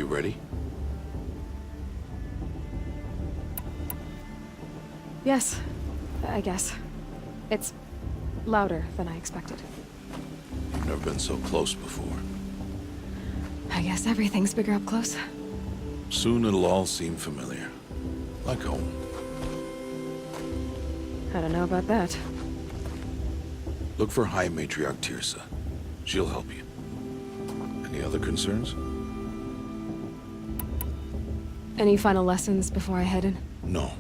You ready? Yes, I guess. It's louder than I expected. You've never been so close before. I guess everything's bigger up close. Soon it'll all seem familiar. Like home. I don't know about that. Look for High Matriarch Tirsa. She'll help you. Any other concerns? Any final lessons before I head in? No.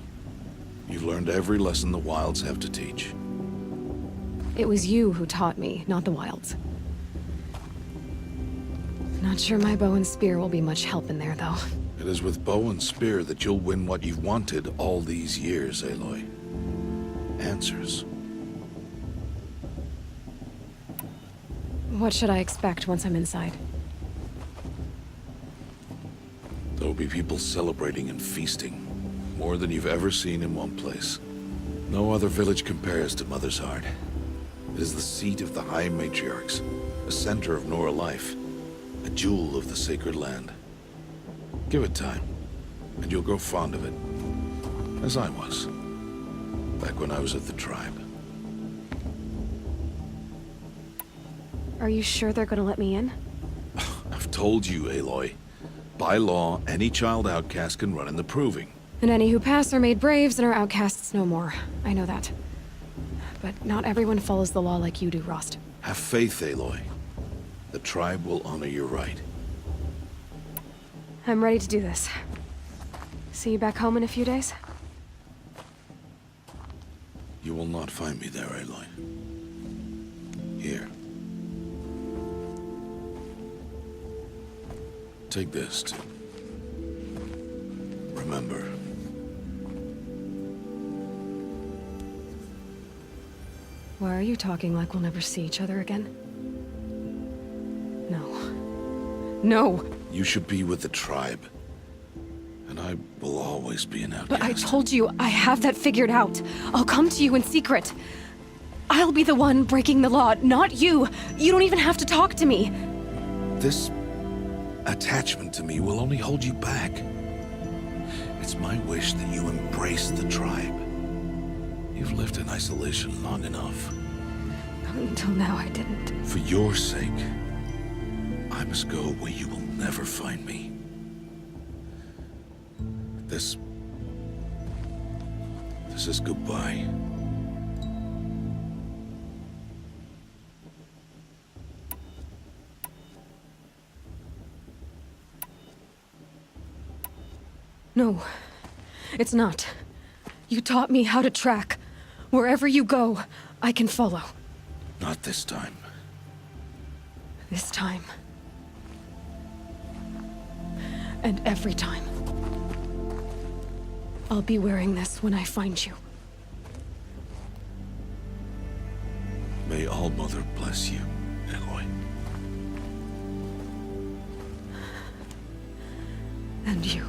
You've learned every lesson the Wilds have to teach. It was you who taught me, not the Wilds. Not sure my bow and spear will be much help in there, though. It is with bow and spear that you'll win what you've wanted all these years, Aloy. Answers. What should I expect once I'm inside? There'll be people celebrating and feasting. More than you've ever seen in one place. No other village compares to Mother's Heart. It is the seat of the High Matriarchs, a center of Nora life, a jewel of the sacred land. Give it time, and you'll grow fond of it. As I was, back when I was at the tribe. Are you sure they're gonna let me in? I've told you, Aloy. By law, any child outcast can run in the proving. And any who pass are made braves and are outcasts no more. I know that. But not everyone follows the law like you do, Rost. Have faith, Aloy. The tribe will honor your right. I'm ready to do this. See you back home in a few days? You will not find me there, Aloy. Here. Take this to remember. Why are you talking like we'll never see each other again? No. No! You should be with the tribe. And I will always be an outcast. But I told you, I have that figured out. I'll come to you in secret. I'll be the one breaking the law, not you. You don't even have to talk to me. This attachment to me will only hold you back. It's my wish that you embrace the tribe. You've lived in isolation long enough. Until now, I didn't. For your sake, I must go where you will never find me. This is goodbye. No, it's not. You taught me how to track. Wherever you go, I can follow. Not this time. This time. And every time. I'll be wearing this when I find you. May All-Mother bless you, Aloy. And you.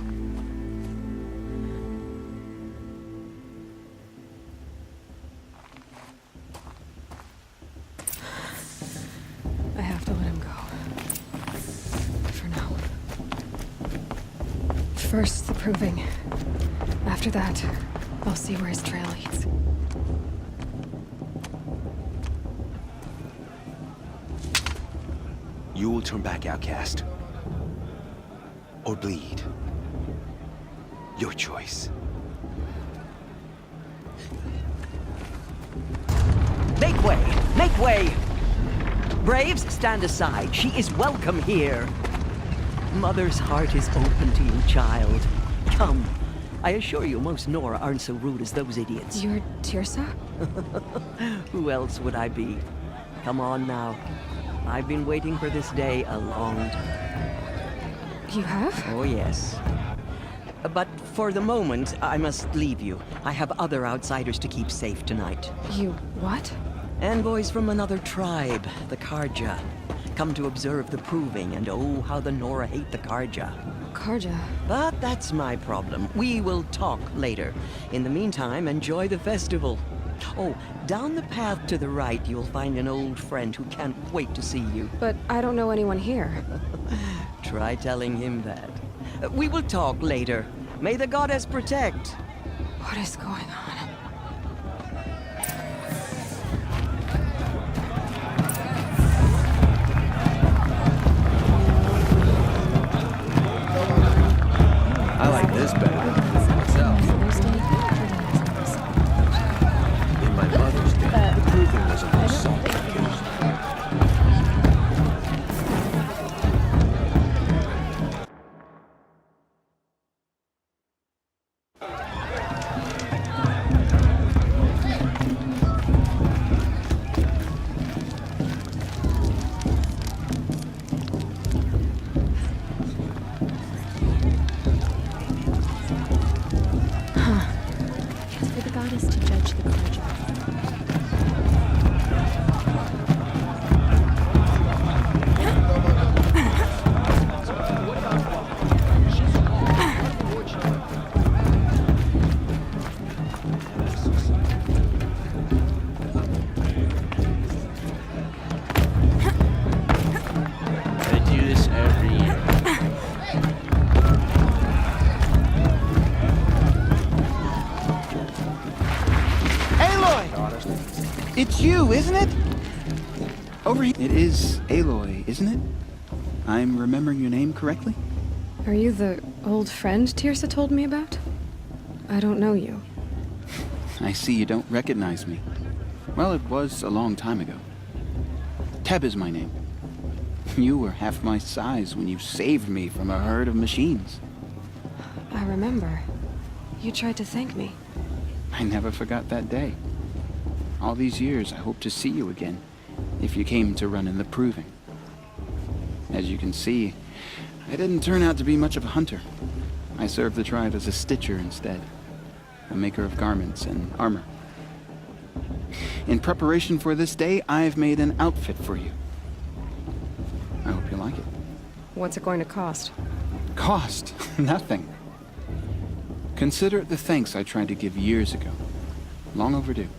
I have to let him go. For now. First, the proving. After that, I'll see where his trail leads. You will turn back, outcast. Or bleed. Your choice. Make way! Make way! Braves, stand aside. She is welcome here. Mother's heart is open to you, child. Come. I assure you, most Nora aren't so rude as those idiots. You're Tirsa? Who else would I be? Come on now. I've been waiting for this day a long time. You have? Oh, yes. But for the moment, I must leave you. I have other outsiders to keep safe tonight. You what? Envoys from another tribe, the Karja. Come to observe the proving, and oh, how the Nora hate the Karja. Karja. But that's my problem. We will talk later. In the meantime, enjoy the festival. Oh, down the path to the right, you'll find an old friend who can't wait to see you. But I don't know anyone here. Try telling him that. We will talk later. May the goddess protect. What is going on? I like this better. In my mother's day, the proving was a more solemn occasion. For the goddess to judge the clergy. They do this every year. Aloy! It's you, isn't it? Over here. It is Aloy, isn't it? I'm remembering your name correctly? Are you the old friend Tirsa told me about? I don't know you. I see you don't recognize me. Well, it was a long time ago. Teb is my name. You were half my size when you saved me from a herd of machines. I remember. You tried to thank me. I never forgot that day. All these years, I hope to see you again, if you came to run in the proving. As you can see, I didn't turn out to be much of a hunter. I served the tribe as a stitcher instead, a maker of garments and armor. In preparation for this day, I've made an outfit for you. I hope you like it. What's it going to cost? Cost? Nothing. Consider it the thanks I tried to give years ago. Long overdue.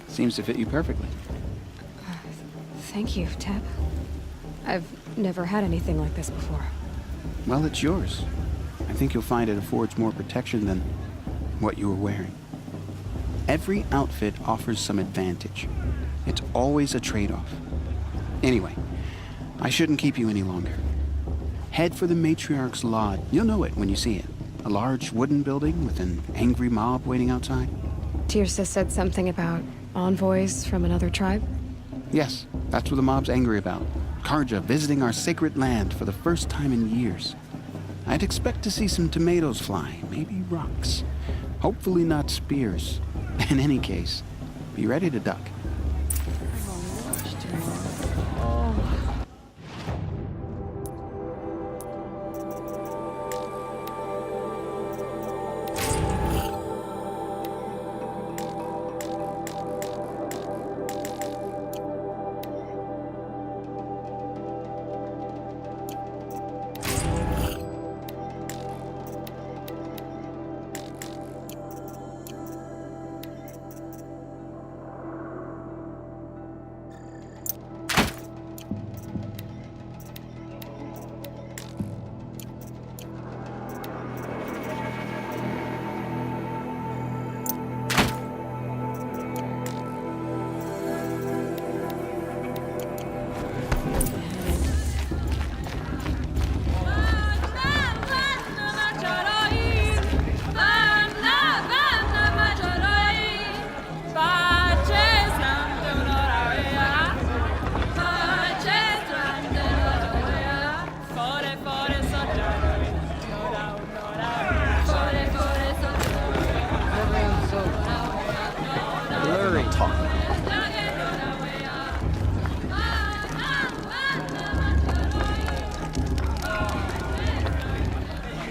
Seems to fit you perfectly. Thank you, Teb. I've never had anything like this before. Well, it's yours. I think you'll find it affords more protection than what you were wearing. Every outfit offers some advantage. It's always a trade-off. Anyway, I shouldn't keep you any longer. Head for the Matriarch's Lodge. You'll know it when you see it. A large wooden building with an angry mob waiting outside. Tirsa said something about envoys from another tribe? Yes, that's what the mob's angry about. Karja visiting our sacred land for the first time in years. I'd expect to see some tomatoes fly, maybe rocks. Hopefully not spears. In any case, be ready to duck.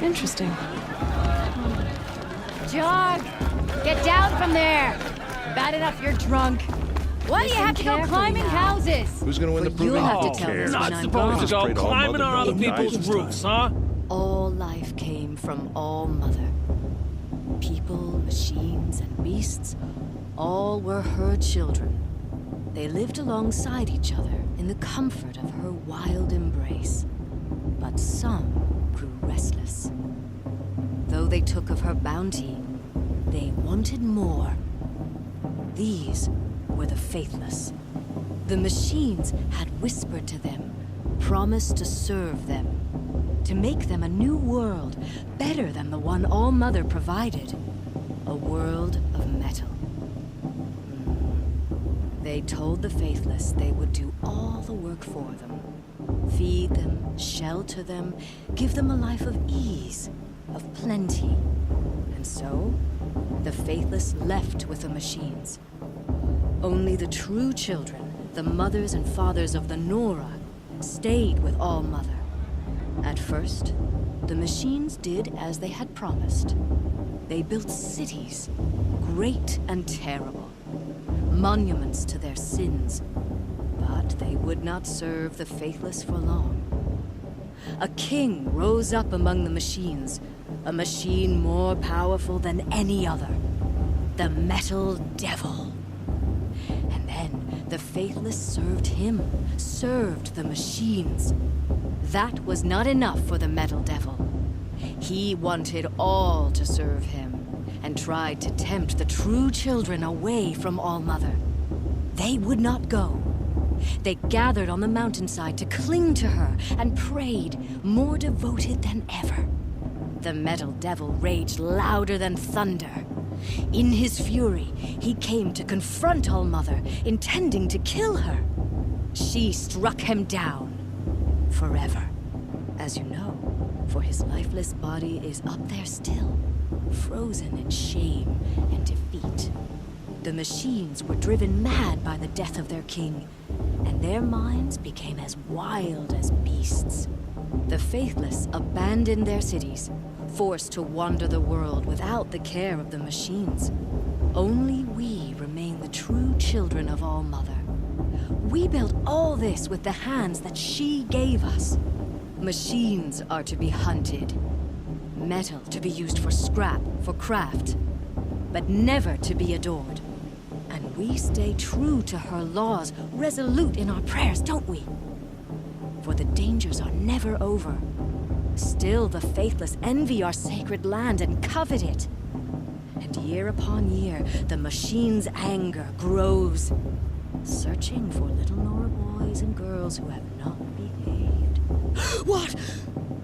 Interesting. Jog! Get down from there! Bad enough you're drunk. Why do you have to go climbing houses? Who's gonna win the proving? You'll have to Oh, tell us not when Not I'm supposed to gone. go All climbing Mother on other Mother people's dies this roofs, huh? All life came from All Mother. People, machines, and beasts, all were her children. They lived alongside each other in the comfort of her wild embrace. But some grew restless. Though they took of her bounty, they wanted more. These were the faithless. The machines had whispered to them, promised to serve them, to make them a new world, better than the one All Mother provided. A world of metal. They told the faithless they would do all the work for them. Feed them, shelter them, give them a life of ease, of plenty. And so, the faithless left with the machines. Only the true children, the mothers and fathers of the Nora, stayed with All Mother. At first, the machines did as they had promised. They built cities, great and terrible, monuments to their sins. But they would not serve the faithless for long. A king rose up among the machines, a machine more powerful than any other, the Metal Devil. And then the faithless served him, served the machines. That was not enough for the Metal Devil. He wanted all to serve him, and tried to tempt the true children away from All Mother. They would not go. They gathered on the mountainside to cling to her and prayed, more devoted than ever. The Metal Devil raged louder than thunder. In his fury, he came to confront All Mother, intending to kill her. She struck him down. Forever. As you know, for his lifeless body is up there still, frozen in shame and defeat. The machines were driven mad by the death of their king, and their minds became as wild as beasts. The faithless abandoned their cities, forced to wander the world without the care of the machines. Only we remain the true children of All Mother. We built all this with the hands that she gave us. Machines are to be hunted. Metal to be used for scrap, for craft. But never to be adored. And we stay true to her laws, resolute in our prayers, don't we? For the dangers are never over. Still the faithless envy our sacred land and covet it. And year upon year, the machine's anger grows, searching for little Nora boys and girls who have not behaved. What?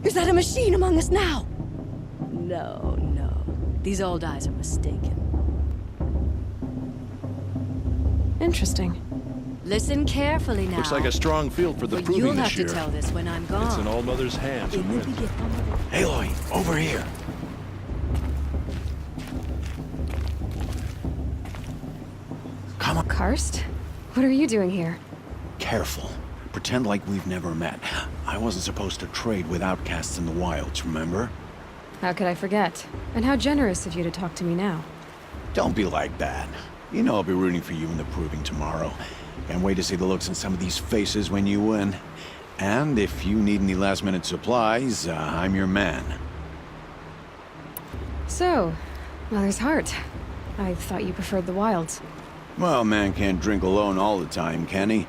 Is that a machine among us now? No, no. These old eyes are mistaken. Interesting. Listen carefully now. Looks like a strong field for the But proving you'll have this to year. tell this when I'm gone. It's in All Mother's hands. It and will when. be given on the... Aloy, over here. Come on. Karst? What are you doing here? Careful. Pretend like we've never met. I wasn't supposed to trade with outcasts in the wilds, remember? How could I forget? And how generous of you to talk to me now. Don't be like that. You know I'll be rooting for you in the proving tomorrow. Can't wait to see the looks in some of these faces when you win. And if you need any last-minute supplies, I'm your man. So, Mother's Heart. I thought you preferred the wilds. Well, a man can't drink alone all the time, can he?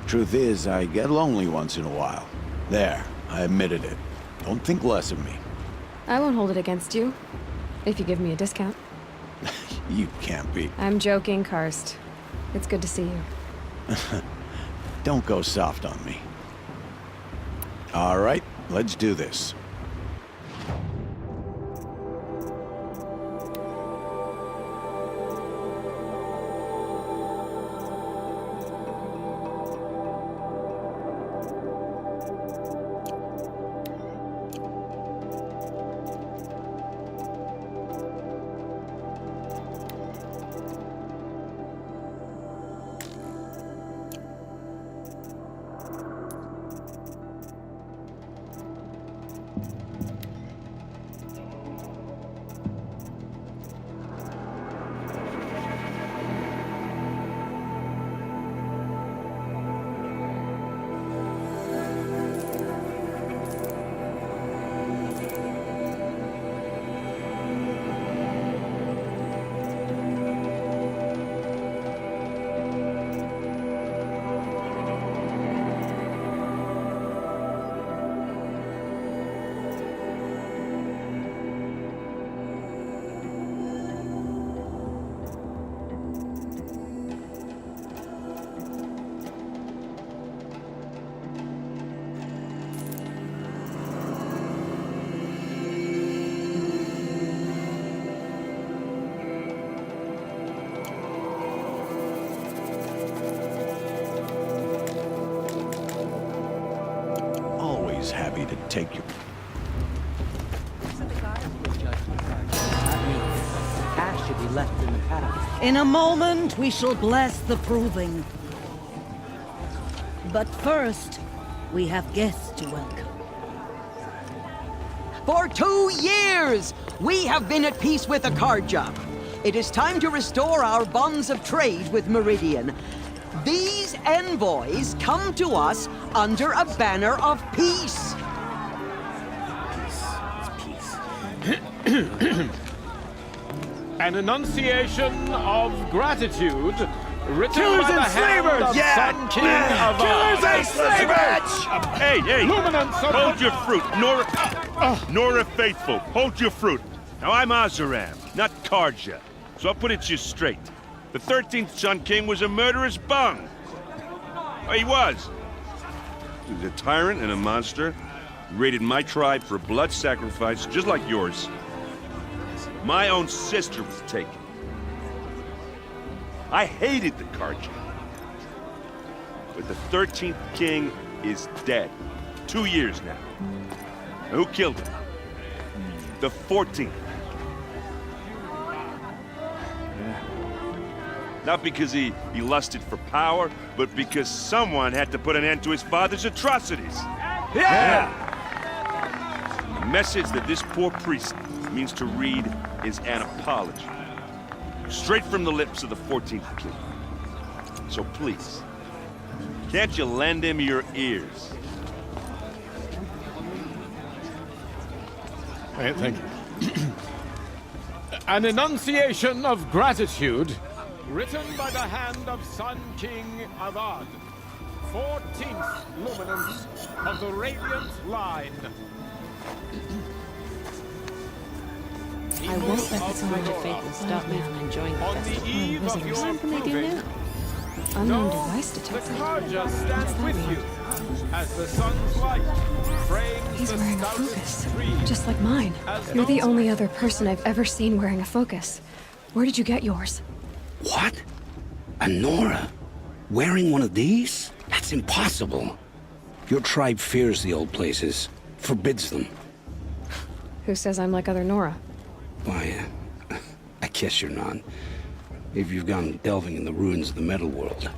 Truth is, I get lonely once in a while. There, I admitted it. Don't think less of me. I won't hold it against you. If you give me a discount. You can't be. I'm joking, Karst. It's good to see you. Don't go soft on me. All right, let's do this. happy to take your... Cash should be left in the past. In a moment, we shall bless the proving. But first, we have guests to welcome. For 2 years, we have been at peace with Akarja. It is time to restore our bonds of trade with Meridian. These envoys come to us under a banner of peace. An enunciation of gratitude written Killers by the and hand slavers! of Yeah! Sun King of Killers and slavers! Hey, hey! Luminance of Hold your fruit, Nora Faithful. Hold your fruit. Now I'm Azaram, not Karja. So I'll put it to you straight. The 13th Sun King was a murderous bung. Oh, he was. He was a tyrant and a monster. He raided my tribe for blood sacrifice, just like yours. My own sister was taken. I hated the Karja. But the 13th king is dead. 2 years now. Now, who killed him? The 14th. Not because he lusted for power, but because someone had to put an end to his father's atrocities. Yeah! The message that this poor priest means to read is an apology. Straight from the lips of the 14th king. So please, can't you lend him your ears? Thank you. An enunciation of gratitude written by the hand of Sun King Avad, 14th luminance of the Radiant Line. I won't let the Charge of Faithless stop me from enjoying the On festival. the eve of your What can they do proving, now? Unknown know device the detected. Karja What's stands that with mean? you as the sun's light frames He's the wearing a stoutest focus, tree. just like mine. You're the only other person I've ever seen wearing a focus. Where did you get yours? What? A Nora? Wearing one of these? That's impossible. Your tribe fears the old places, forbids them. Who says I'm like other Nora? Why, I guess you're not. If you've gone delving in the ruins of the metal world.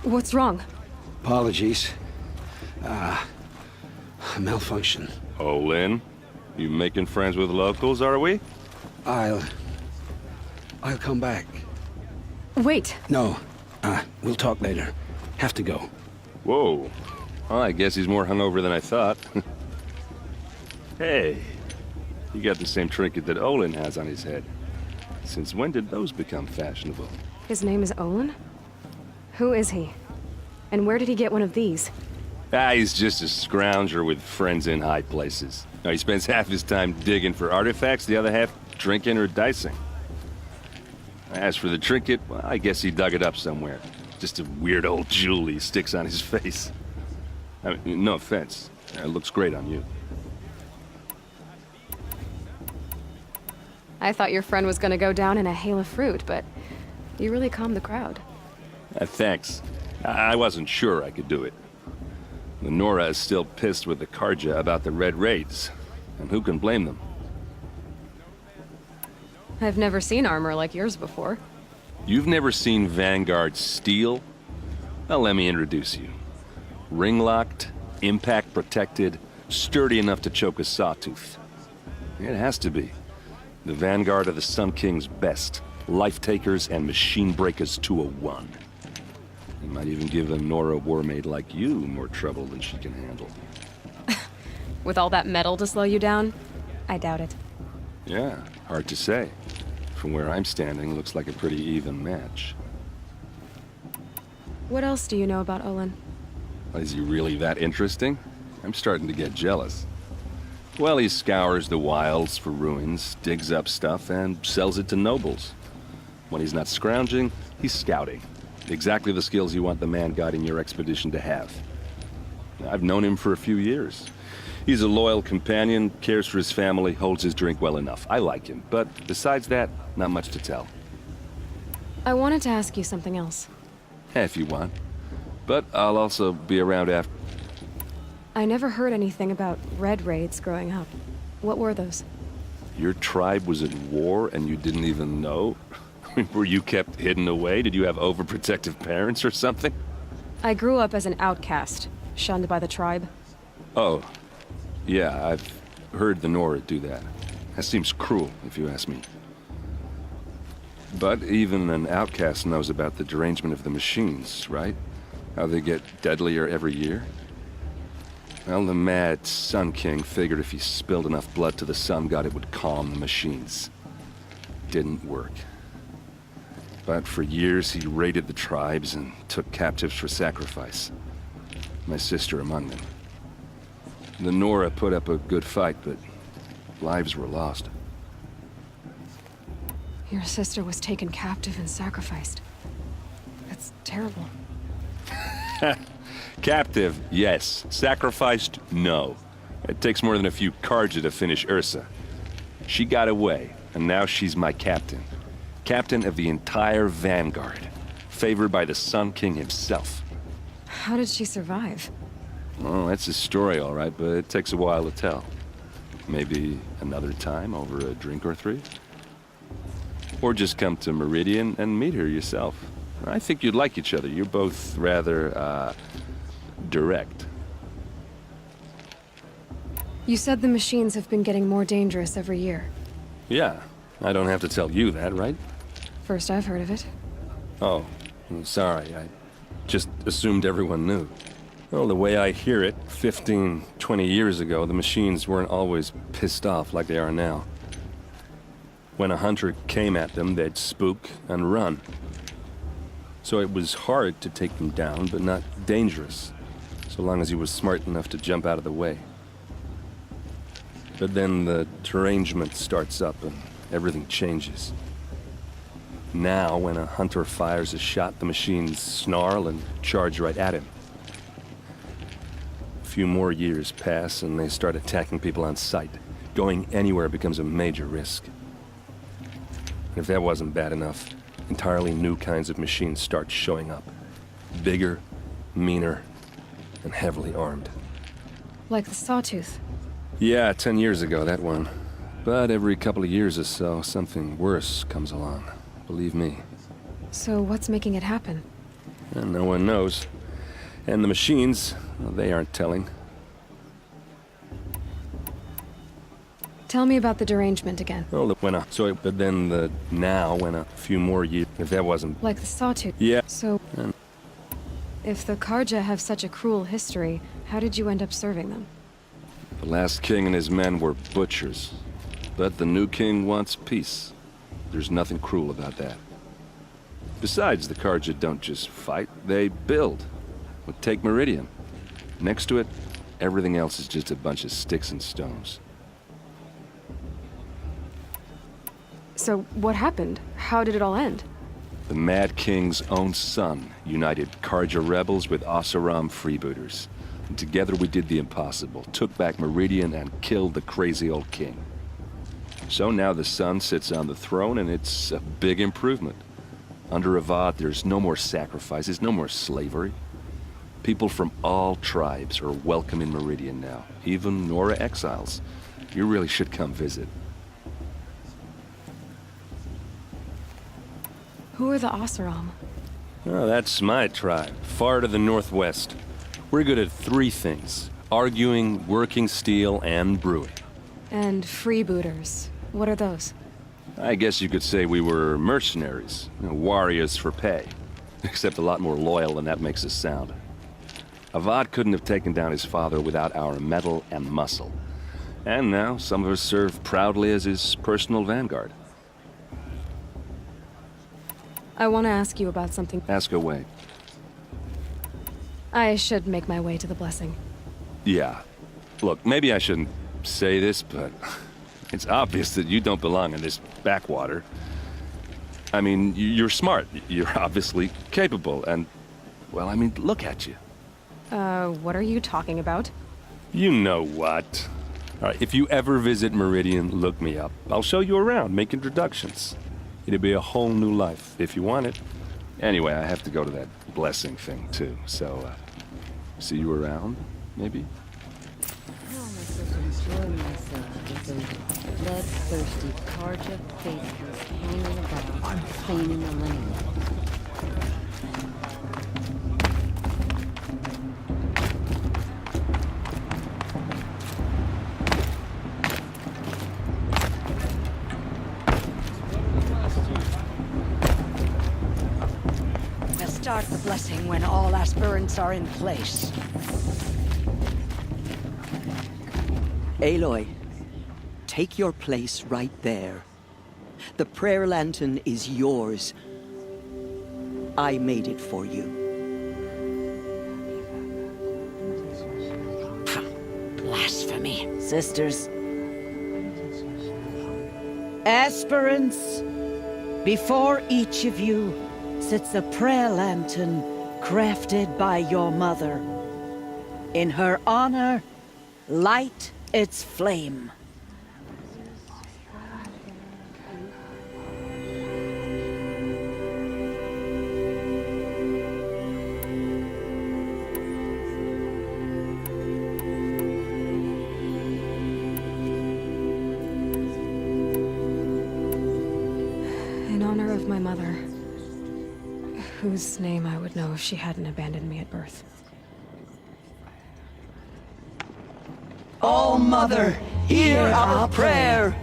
What's wrong? Apologies. A malfunction. Oh, Lynn, you making friends with locals, are we? I'll come back. Wait. No, we'll talk later. Have to go. Whoa. Well, I guess he's more hungover than I thought. Hey, you got the same trinket that Olin has on his head. Since when did those become fashionable? His name is Olin? Who is he? And where did he get one of these? He's just a scrounger with friends in high places. Now, he spends half his time digging for artifacts, the other half drinking or dicing. As for the trinket, well, I guess he dug it up somewhere. Just a weird old jewel he sticks on his face. I mean, no offense. It looks great on you. I thought your friend was gonna go down in a hail of fruit, but you really calmed the crowd. Thanks. I wasn't sure I could do it. The Nora is still pissed with the Karja about the Red Raids. And who can blame them? I've never seen armor like yours before. You've never seen Vanguard steel? Well, let me introduce you. Ring-locked, impact-protected, sturdy enough to choke a sawtooth. It has to be. The Vanguard of the Sun King's best. Life-takers and machine-breakers to a one. It might even give a Nora warmaid like you more trouble than she can handle. With all that metal to slow you down? I doubt it. Yeah, hard to say. From where I'm standing, looks like a pretty even match. What else do you know about Olin? Is he really that interesting? I'm starting to get jealous. Well, he scours the wilds for ruins, digs up stuff, and sells it to nobles. When he's not scrounging, he's scouting. Exactly the skills you want the man guiding your expedition to have. I've known him for a few years. He's a loyal companion, cares for his family, holds his drink well enough. I like him, but besides that, not much to tell. I wanted to ask you something else. If you want. But I'll also be around after... I never heard anything about red raids growing up. What were those? Your tribe was at war and you didn't even know? Were you kept hidden away? Did you have overprotective parents or something? I grew up as an outcast, shunned by the tribe. Oh, yeah, I've heard the Nora do that. That seems cruel, if you ask me. But even an outcast knows about the derangement of the machines, right? How they get deadlier every year? Well, the mad Sun King figured if he spilled enough blood to the Sun God, it would calm the machines. Didn't work. But for years, he raided the tribes and took captives for sacrifice. My sister among them. The Nora put up a good fight, but lives were lost. Your sister was taken captive and sacrificed. That's terrible. Captive, yes. Sacrificed, no. It takes more than a few Karja to finish Ursa. She got away, and now she's my captain. Captain of the entire Vanguard. Favored by the Sun King himself. How did she survive? Well, that's a story, all right, but it takes a while to tell. Maybe another time over a drink or three? Or just come to Meridian and meet her yourself. I think you'd like each other. You're both rather, direct. You said the machines have been getting more dangerous every year. Yeah, I don't have to tell you that, right? First I've heard of it. Oh, I'm sorry. I just assumed everyone knew. Well, the way I hear it, 15, 20 years ago, the machines weren't always pissed off like they are now. When a hunter came at them, they'd spook and run. So it was hard to take them down, but not dangerous, so long as he was smart enough to jump out of the way. But then the derangement starts up and everything changes. Now, when a hunter fires a shot, the machines snarl and charge right at him. A few more years pass and they start attacking people on sight. Going anywhere becomes a major risk. And if that wasn't bad enough, entirely new kinds of machines start showing up. Bigger, meaner, and heavily armed. Like the Sawtooth. Yeah, 10 years ago, that one. But every couple of years or so, something worse comes along. Believe me. So what's making it happen? And no one knows. And the machines, well, they aren't telling. Tell me about the derangement again. Well, but then when a few more years, if that wasn't... Like the Sawtooth. Yeah. So, if the Karja have such a cruel history, how did you end up serving them? The last king and his men were butchers. But the new king wants peace. There's nothing cruel about that. Besides, the Karja don't just fight, they build. Well, take Meridian. Next to it, everything else is just a bunch of sticks and stones. So, what happened? How did it all end? The Mad King's own son united Karja rebels with Oseram freebooters. And together we did the impossible, took back Meridian and killed the crazy old king. So now the son sits on the throne and it's a big improvement. Under Avad, there's no more sacrifices, no more slavery. People from all tribes are welcome in Meridian now, even Nora exiles. You really should come visit. Who are the Oseram? Oh, that's my tribe, far to the northwest. We're good at three things: arguing, working steel, and brewing. And freebooters. What are those? I guess you could say we were mercenaries, warriors for pay. Except a lot more loyal than that makes us sound. Avad couldn't have taken down his father without our metal and muscle. And now some of us serve proudly as his personal vanguard. I want to ask you about something. Ask away. I should make my way to the blessing. Yeah. Look, maybe I shouldn't say this, but it's obvious that you don't belong in this backwater. I mean, you're smart. You're obviously capable, and, well, I mean, look at you. What are you talking about? You know what. All right, if you ever visit Meridian, look me up. I'll show you around, make introductions. It'll be a whole new life, if you want it. Anyway, I have to go to that blessing thing, too, so, see you around, maybe? How am I supposed to enjoy myself with those bloodthirsty Karja faithfuls hanging about, cleaning the linen? We'll start the blessing when all aspirants are in place. Aloy, take your place right there. The prayer lantern is yours. I made it for you. Blasphemy. Sisters, Aspirants, before each of you sits a prayer lantern crafted by your mother. In her honor, light its flame. In honor of my mother, whose name I would know if she hadn't abandoned me at birth. Oh, Mother, hear our prayer.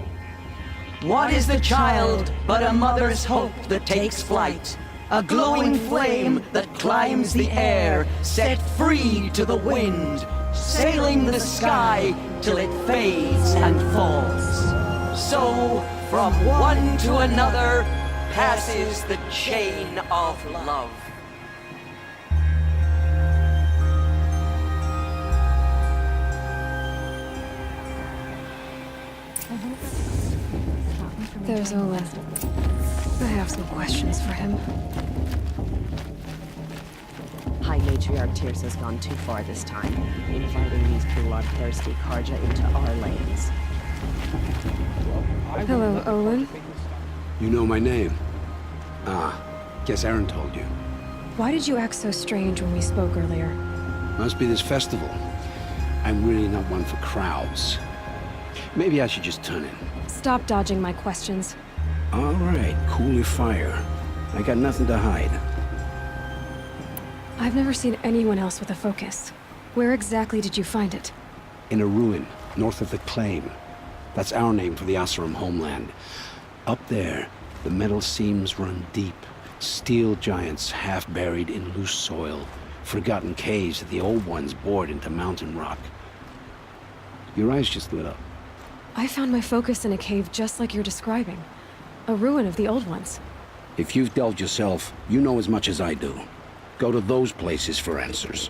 What is the child but a mother's hope that takes flight? A glowing flame that climbs the air, set free to the wind, sailing the sky till it fades and falls. So, from one to another, passes the chain of love. There's Olin. I have some questions for him. High Matriarch Tears has gone too far this time, inviting these bloodthirsty Karja into our lanes. Hello, Olin. You know my name? Ah, guess Aaron told you. Why did you act so strange when we spoke earlier? Must be this festival. I'm really not one for crowds. Maybe I should just turn in. Stop dodging my questions. All right, cool your fire. I got nothing to hide. I've never seen anyone else with a focus. Where exactly did you find it? In a ruin, north of the Claim. That's our name for the Asuram homeland. Up there, the metal seams run deep. Steel giants half buried in loose soil. Forgotten caves that the old ones bored into mountain rock. Your eyes just lit up. I found my focus in a cave just like you're describing. A ruin of the old ones. If you've delved yourself, you know as much as I do. Go to those places for answers.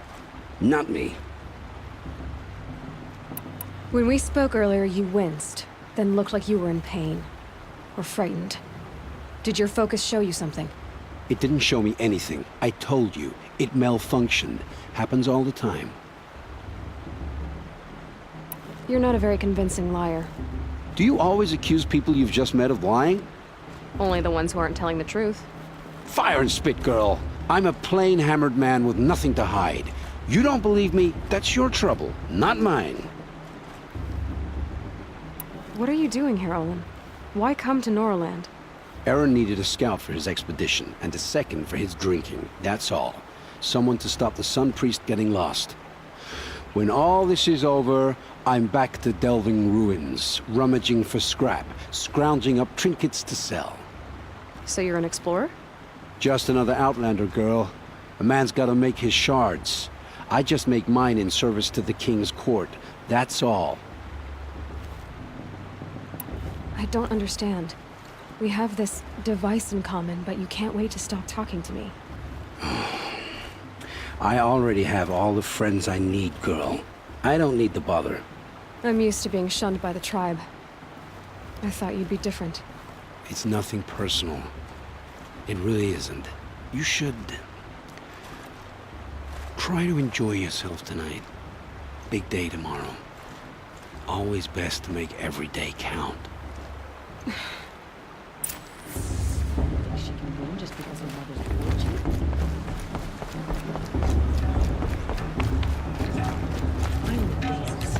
Not me. When we spoke earlier, you winced, then looked like you were in pain. Or frightened. Did your focus show you something? It didn't show me anything. I told you. It malfunctioned. Happens all the time. You're not a very convincing liar. Do you always accuse people you've just met of lying? Only the ones who aren't telling the truth. Fire and spit, girl. I'm a plain hammered man with nothing to hide. You don't believe me? That's your trouble, not mine. What are you doing here, Olin? Why come to Norland? Aaron needed a scout for his expedition, and a second for his drinking. That's all. Someone to stop the Sun Priest getting lost. When all this is over, I'm back to delving ruins, rummaging for scrap, scrounging up trinkets to sell. So you're an explorer? Just another Outlander, girl. A man's gotta make his shards. I just make mine in service to the King's court. That's all. I don't understand. We have this device in common, but you can't wait to stop talking to me. I already have all the friends I need, girl. I don't need the bother. I'm used to being shunned by the tribe. I thought you'd be different. It's nothing personal. It really isn't. You should try to enjoy yourself tonight. Big day tomorrow. Always best to make every day count. Think she can win just because her mother's orgy? I'm the dance.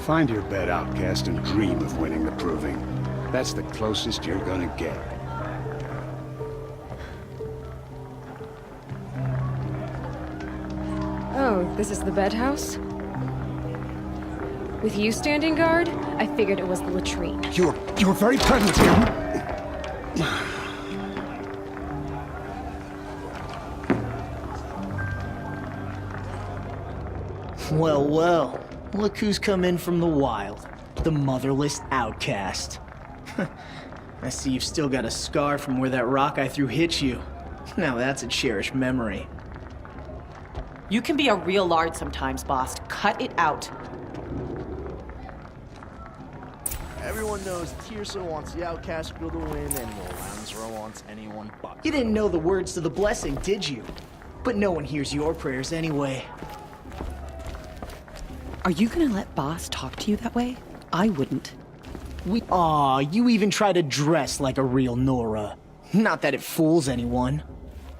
Find your bed, outcast, and dream of winning the proving. That's the closest you're gonna get. Oh, this is the bedhouse? With you standing guard, I figured it was the latrine. You're very present here. Well, well. Look who's come in from the wild. The motherless outcast. I see you've still got a scar from where that rock I threw hit you. Now that's a cherished memory. You can be a real lard sometimes, boss. Cut it out. Everyone knows Tirsa wants the outcast girl to win, and Lansra wants anyone but. You didn't know the words to the blessing, did you? But no one hears your prayers anyway. Are you gonna let boss talk to you that way? I wouldn't. Aw, you even try to dress like a real Nora. Not that it fools anyone.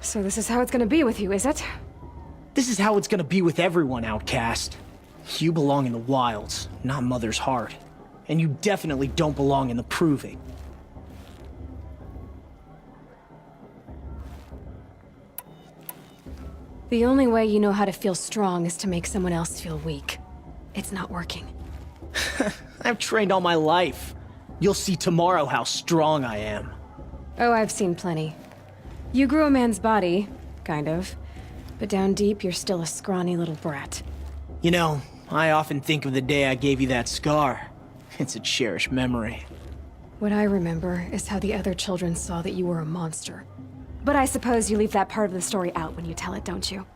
So this is how it's gonna be with you, is it? This is how it's gonna be with everyone, outcast. You belong in the wilds, not Mother's Heart. And you definitely don't belong in the proving. The only way you know how to feel strong is to make someone else feel weak. It's not working. I've trained all my life. You'll see tomorrow how strong I am. Oh, I've seen plenty. You grew a man's body, kind of. But down deep, you're still a scrawny little brat. You know, I often think of the day I gave you that scar. It's a cherished memory. What I remember is how the other children saw that you were a monster. But I suppose you leave that part of the story out when you tell it, don't you?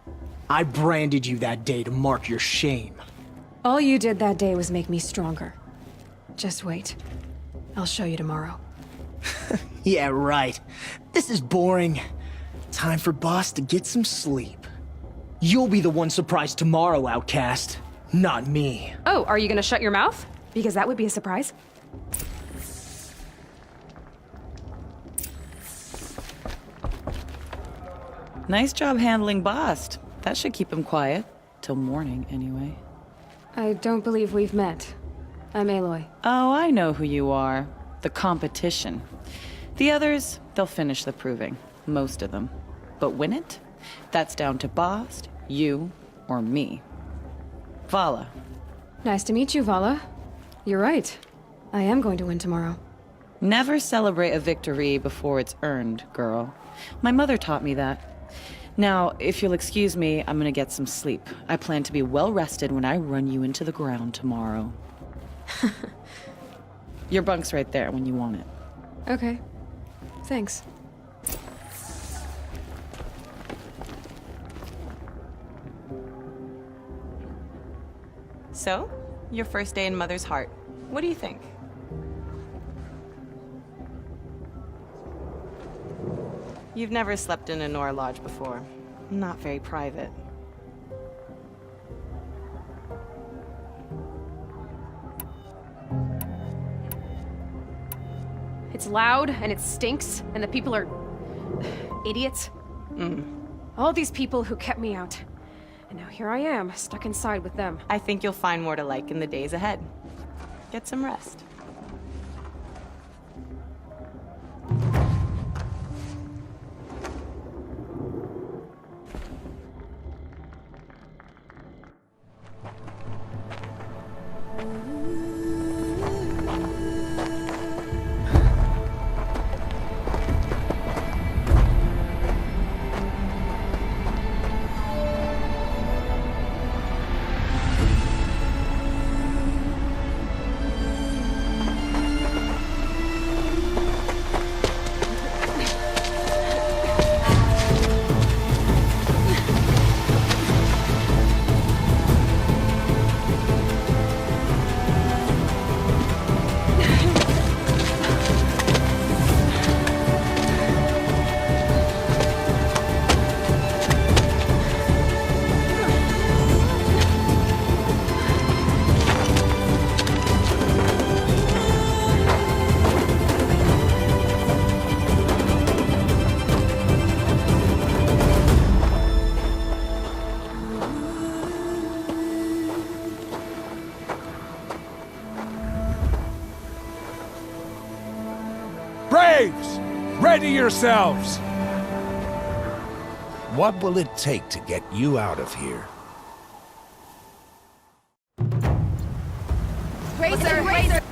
I branded you that day to mark your shame. All you did that day was make me stronger. Just wait. I'll show you tomorrow. Yeah, right. This is boring. Time for boss to get some sleep. You'll be the one surprised tomorrow, outcast. Not me. Oh, are you gonna shut your mouth? Because that would be a surprise. Nice job handling Bast. That should keep him quiet. Till morning, anyway. I don't believe we've met. I'm Aloy. Oh, I know who you are. The competition. The others, they'll finish the proving. Most of them. But win it? That's down to Bast, you, or me. Vala. Nice to meet you, Vala. You're right. I am going to win tomorrow. Never celebrate a victory before it's earned, girl. My mother taught me that. Now, if you'll excuse me, I'm gonna get some sleep. I plan to be well rested when I run you into the ground tomorrow. Your bunk's right there when you want it. Okay. Thanks. So, your first day in Mother's Heart. What do you think? You've never slept in a Nora lodge before. Not very private. It's loud, and it stinks, and the people are... idiots. All these people who kept me out. And now here I am, stuck inside with them. I think you'll find more to like in the days ahead. Get some rest. Braves! Ready yourselves! What will it take to get you out of here? Razor!